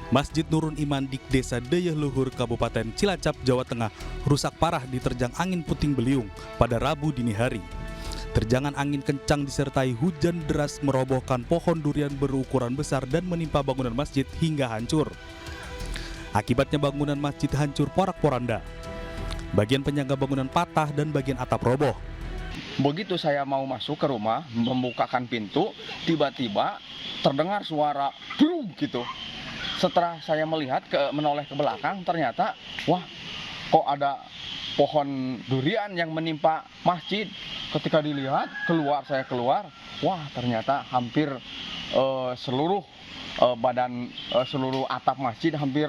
Masjid Nurul Iman di Desa Deyeh Luhur, Kabupaten Cilacap, Jawa Tengah, rusak parah diterjang angin puting beliung pada Rabu dini hari. Terjangan angin kencang disertai hujan deras merobohkan pohon durian berukuran besar dan menimpa bangunan masjid hingga hancur. Akibatnya bangunan masjid hancur porak-poranda. Bagian penyangga bangunan patah dan bagian atap roboh. Begitu saya mau masuk ke rumah, membukakan pintu, tiba-tiba terdengar suara brum gitu. Setelah saya melihat menoleh ke belakang, ternyata wah, kok ada pohon durian yang menimpa masjid. Ketika dilihat, saya keluar, wah ternyata hampir seluruh seluruh atap masjid hampir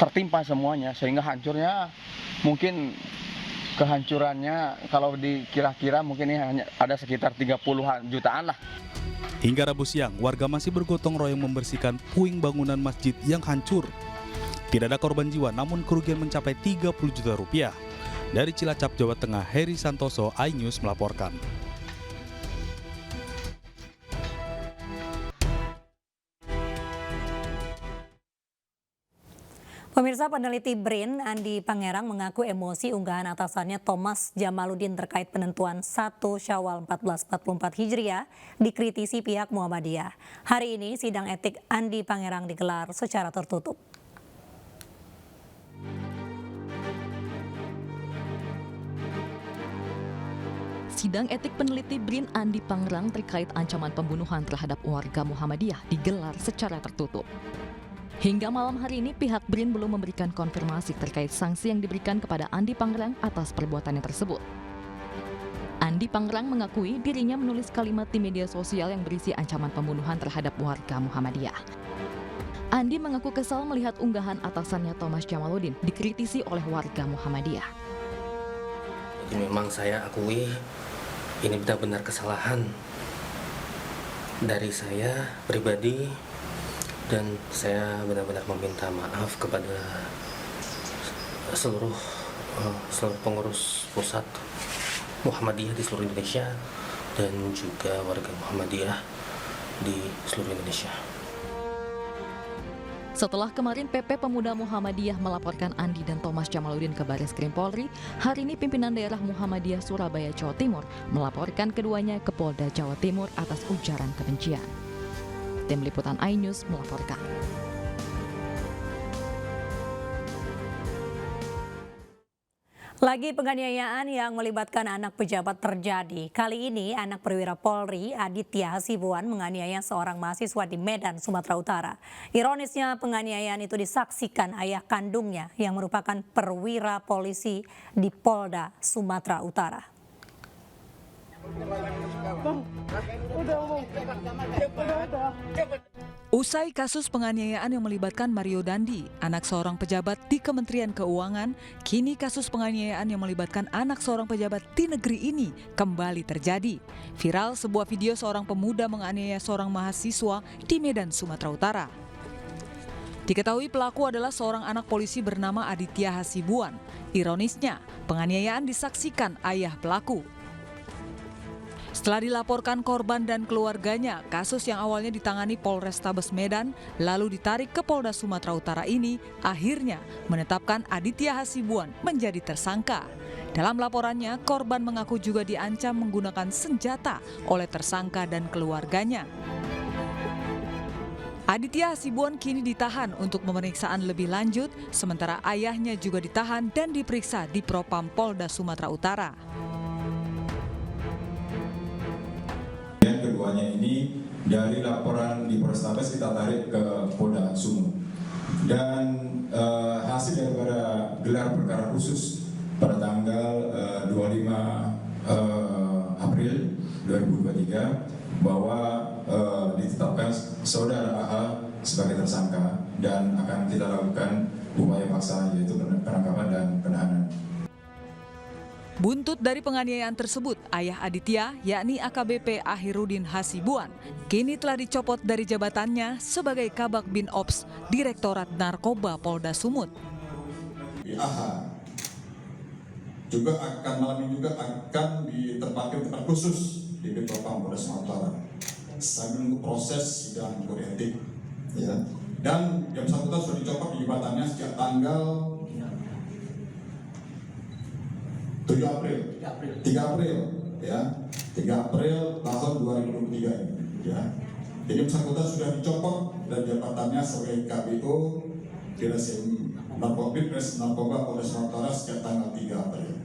tertimpa semuanya, sehingga hancurnya mungkin kehancurannya kalau dikira-kira mungkin ini hanya ada sekitar 30-an jutaan lah. Hingga Rabu siang, warga masih bergotong royong membersihkan puing bangunan masjid yang hancur. Tidak ada korban jiwa, namun kerugian mencapai 30 juta rupiah. Dari Cilacap, Jawa Tengah, Heri Santoso, iNews melaporkan. Pemirsa, peneliti BRIN Andi Pangerang mengaku emosi unggahan atasannya Thomas Jamaludin terkait penentuan 1 Syawal 1444 Hijriah dikritisi pihak Muhammadiyah. Hari ini sidang etik Andi Pangerang digelar secara tertutup. Sidang etik peneliti BRIN Andi Pangerang terkait ancaman pembunuhan terhadap warga Muhammadiyah digelar secara tertutup. Hingga malam hari ini pihak BRIN belum memberikan konfirmasi terkait sanksi yang diberikan kepada Andi Pangerang atas perbuatannya tersebut. Andi Pangerang mengakui dirinya menulis kalimat di media sosial yang berisi ancaman pembunuhan terhadap warga Muhammadiyah. Andi mengaku kesal melihat unggahan atasannya Thomas Jamaludin dikritisi oleh warga Muhammadiyah. Jadi memang saya akui ini benar-benar kesalahan dari saya pribadi. Dan saya benar-benar meminta maaf kepada seluruh pengurus pusat Muhammadiyah di seluruh Indonesia dan juga warga Muhammadiyah di seluruh Indonesia. Setelah kemarin PP Pemuda Muhammadiyah melaporkan Andi dan Thomas Jamaludin ke Barreskrim Polri, hari ini pimpinan daerah Muhammadiyah Surabaya, Jawa Timur melaporkan keduanya ke Polda Jawa Timur atas ujaran kebencian. Tim Liputan iNews melaporkan. Lagi penganiayaan yang melibatkan anak pejabat terjadi. Kali ini anak perwira Polri Aditya Hasibuan menganiaya seorang mahasiswa di Medan, Sumatera Utara. Ironisnya penganiayaan itu disaksikan ayah kandungnya yang merupakan perwira polisi di Polda Sumatera Utara. Usai kasus penganiayaan yang melibatkan Mario Dandi, anak seorang pejabat di Kementerian Keuangan, kini kasus penganiayaan yang melibatkan anak seorang pejabat di negeri ini kembali terjadi. Viral sebuah video seorang pemuda menganiaya seorang mahasiswa di Medan, Sumatera Utara. Diketahui pelaku adalah seorang anak polisi bernama Aditya Hasibuan. Ironisnya, penganiayaan disaksikan ayah pelaku. Setelah dilaporkan korban dan keluarganya, kasus yang awalnya ditangani Polrestabes Medan lalu ditarik ke Polda Sumatera Utara ini akhirnya menetapkan Aditya Hasibuan menjadi tersangka. Dalam laporannya, korban mengaku juga diancam menggunakan senjata oleh tersangka dan keluarganya. Aditya Hasibuan kini ditahan untuk pemeriksaan lebih lanjut, sementara ayahnya juga ditahan dan diperiksa di Propam Polda Sumatera Utara. Keduanya ini dari laporan di Polrestabes kita tarik ke Polda Sumut, dan hasil daripada gelar perkara khusus pada tanggal 25 April 2023 bahwa ditetapkan saudara AH sebagai tersangka dan akan kita lakukan upaya paksa yaitu penangkapan dan penahanan. Buntut dari penganiayaan tersebut, ayah Aditya, yakni AKBP Ahirudin Hasibuan, kini telah dicopot dari jabatannya sebagai Kabak Bin Ops Direktorat Narkoba Polda Sumut. AH juga akan malam ini juga akan ditempatkan tempat khusus di Propam Polda Sumatera Utara sambil menunggu proses sidang kode etik, ya, Dan yang bersangkutan sudah dicopot di jabatannya sejak tanggal 3 April ya, 3 April tahun 2023 ini ya. Jadi bersangkutan sudah dicopot dan jabatannya sebagai KBO Direskrim Narkoba Polda Sumatera Utara sejak tanggal 3 April.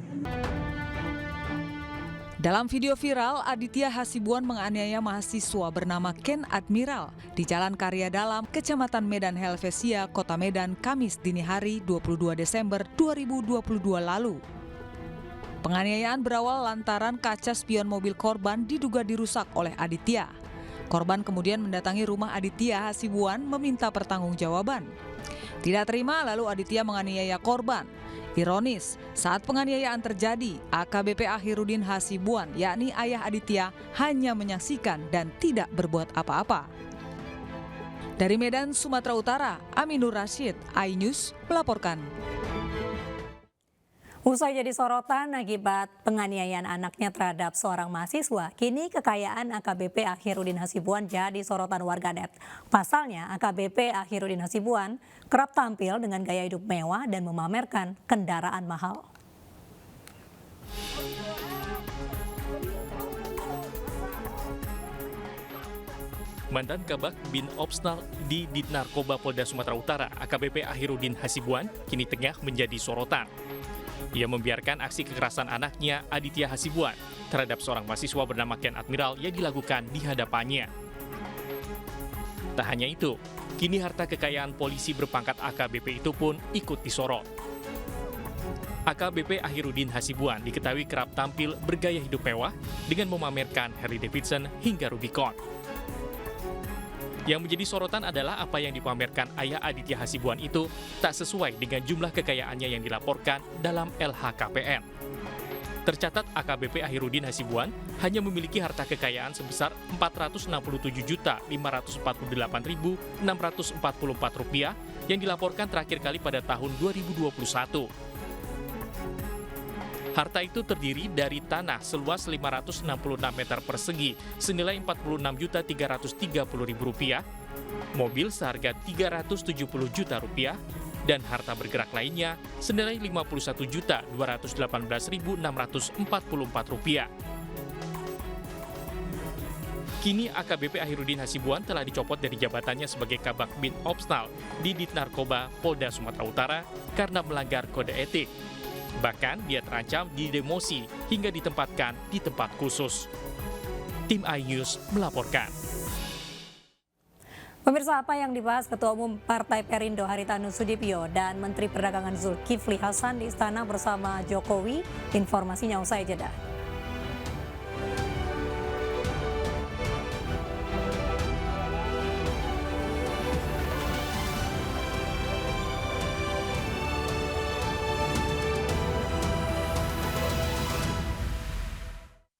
Dalam video viral, Aditya Hasibuan menganiaya mahasiswa bernama Ken Admiral di Jalan Karya Dalam, Kecamatan Medan Helvesia, Kota Medan, Kamis dini hari 22 Desember 2022 lalu. Penganiayaan berawal lantaran kaca spion mobil korban diduga dirusak oleh Aditya. Korban kemudian mendatangi rumah Aditya Hasibuan meminta pertanggungjawaban. Tidak terima, lalu Aditya menganiaya korban. Ironis, saat penganiayaan terjadi, AKBP Akhirudin Hasibuan, yakni ayah Aditya, hanya menyaksikan dan tidak berbuat apa-apa. Dari Medan, Sumatera Utara, Aminur Rashid, iNews melaporkan. Usai jadi sorotan akibat penganiayaan anaknya terhadap seorang mahasiswa, kini kekayaan AKBP Akhirudin Hasibuan jadi sorotan warganet. Pasalnya, AKBP Akhirudin Hasibuan kerap tampil dengan gaya hidup mewah dan memamerkan kendaraan mahal. Mantan Kabak Bin Opsnal di Ditnarkoba Polda Sumatera Utara, AKBP Akhirudin Hasibuan, kini tengah menjadi sorotan. Ia membiarkan aksi kekerasan anaknya Aditya Hasibuan terhadap seorang mahasiswa bernama Ken Admiral yang dilakukan di hadapannya. Tak hanya itu, kini harta kekayaan polisi berpangkat AKBP itu pun ikut disorot. AKBP Akhirudin Hasibuan diketahui kerap tampil bergaya hidup mewah dengan memamerkan Harley Davidson hingga Rubicon. Yang menjadi sorotan adalah apa yang dipamerkan ayah Aditya Hasibuan itu tak sesuai dengan jumlah kekayaannya yang dilaporkan dalam LHKPN. Tercatat AKBP Akhirudin Hasibuan hanya memiliki harta kekayaan sebesar Rp467.548.644 yang dilaporkan terakhir kali pada tahun 2021. Harta itu terdiri dari tanah seluas 566 meter persegi senilai Rp46.330.000, mobil seharga Rp370 juta, dan harta bergerak lainnya senilai Rp51.218.644. Kini AKBP Akhirudin Hasibuan telah dicopot dari jabatannya sebagai Kabak Bin Opsnal di Ditnarkoba Polda Sumatera Utara karena melanggar kode etik. Bahkan dia terancam didemosi hingga ditempatkan di tempat khusus. Tim iNews melaporkan. Pemirsa, apa yang dibahas Ketua Umum Partai Perindo Haritanu Sudibyo dan Menteri Perdagangan Zulkifli Hasan di Istana bersama Jokowi? Informasinya usai jeda.